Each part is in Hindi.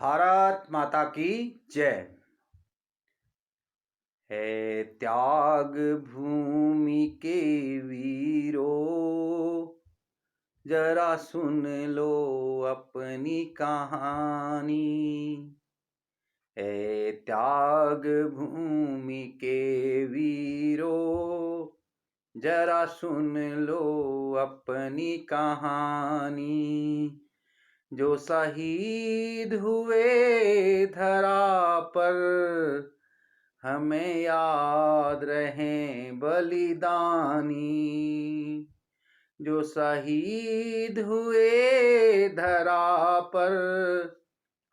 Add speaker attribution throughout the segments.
Speaker 1: भारत माता की जय। है त्याग भूमि के वीरों, जरा सुन लो अपनी कहानी। है त्याग भूमि के वीरों, जरा सुन लो अपनी कहानी। जो शहीद हुए धरा पर, हमें याद रहें बलिदानी। जो शहीद हुए धरा पर,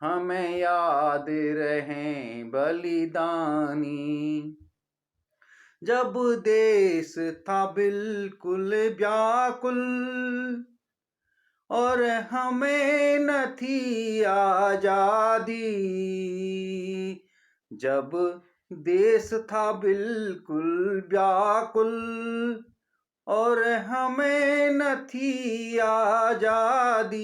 Speaker 1: हमें याद रहें बलिदानी। जब देश था बिल्कुल व्याकुल और हमें न थी आजादी। जब देश था बिल्कुल व्याकुल और हमें न थी आजादी।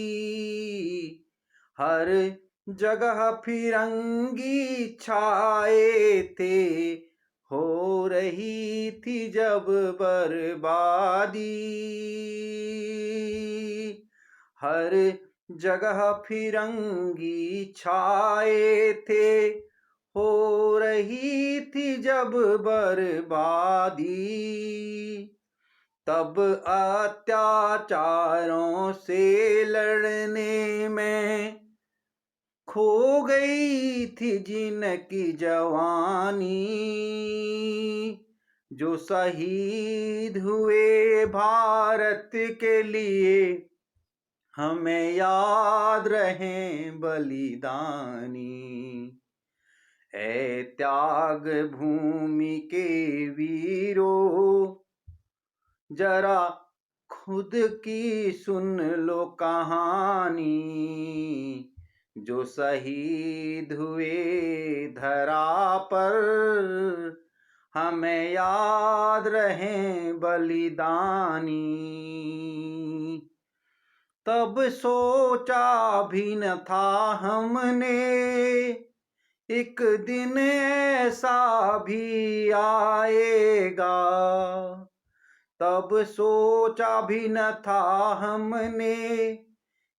Speaker 1: हर जगह फिरंगी छाए थे, हो रही थी जब बर्बादी। हर जगह फिरंगी छाए थे, हो रही थी जब बर्बादी। तब अत्याचारों से लड़ने में खो गई थी जिनकी जवानी। जो शहीद हुए भारत के लिए, हमें याद रहें बलिदानी। है त्याग भूमि के वीरों, जरा खुद की सुन लो कहानी। जो शहीद हुए धरा पर, हमें याद रहें बलिदानी। तब सोचा भी न था हमने, एक दिन ऐसा भी आएगा। तब सोचा भी न था हमने,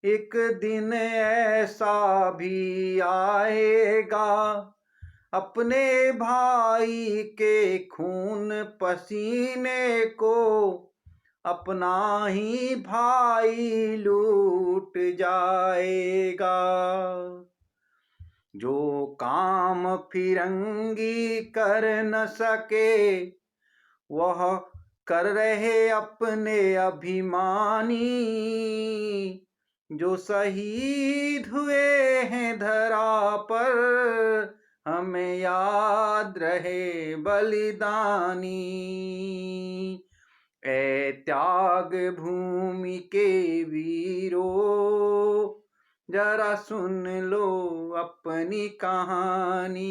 Speaker 1: एक दिन ऐसा भी आएगा। अपने भाई के खून पसीने को अपना ही भाई लूट जाएगा। जो काम फिरंगी कर न सके, वह कर रहे अपने अभिमानी। जो शहीद हुए हैं धरा पर, हमें याद रहे बलिदानी। ए त्याग भूमि के वीरों, जरा सुन लो अपनी कहानी।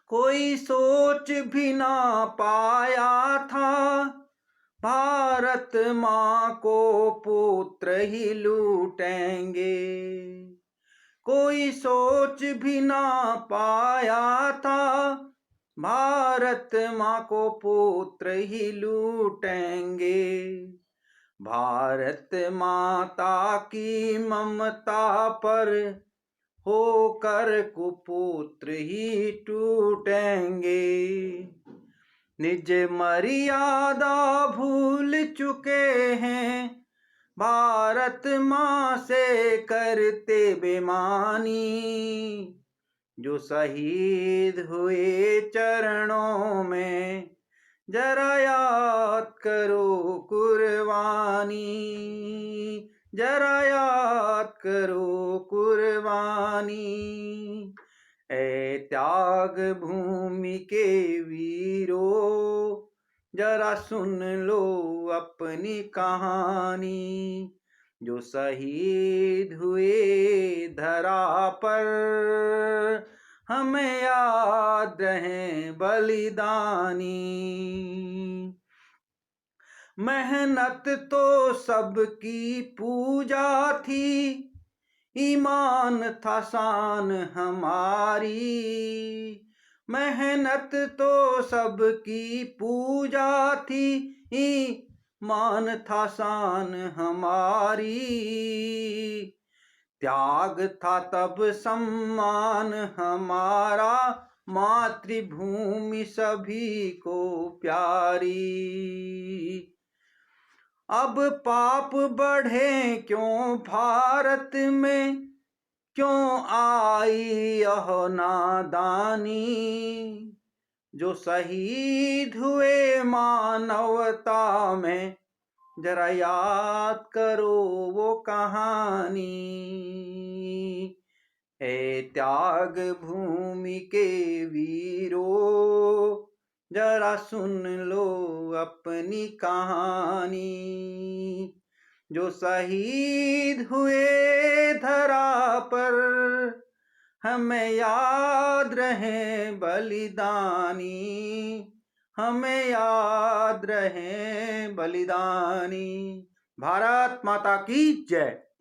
Speaker 1: कोई सोच भी ना पाया था, भारत माँ को पुत्र ही लूटेंगे। कोई सोच भी ना पाया था, भारत माँ को पुत्र ही लूटेंगे। भारत माता की ममता पर होकर कुपुत्र ही टूटेंगे। निज मर्यादा भूल चुके हैं, भारत माँ से करते बेमानी। जो शहीद हुए चरणों में, जरा याद करो कुर्बानी। जरा याद करो कुर्बानी। ए त्याग भूमि के वीरों, जरा सुन लो अपनी कहानी। जो शहीद हुए धरा पर, हमें याद रहें बलिदानी। मेहनत तो सबकी पूजा थी, ईमान था शान हमारी। मेहनत तो सबकी पूजा थी, ईमान था शान हमारी। त्याग था तब सम्मान हमारा, मातृभूमि सभी को प्यारी। अब पाप बढ़े क्यों भारत में, क्यों आई यह नादानी। जो शहीद हुए मानवता में, जरा याद करो वो कहानी। है त्याग भूमि के वीरों, जरा सुन लो अपनी कहानी। जो शहीद हुए धरा पर, हमें याद रहे बलिदानी। हमें याद रहे बलिदानी। भारत माता की जय।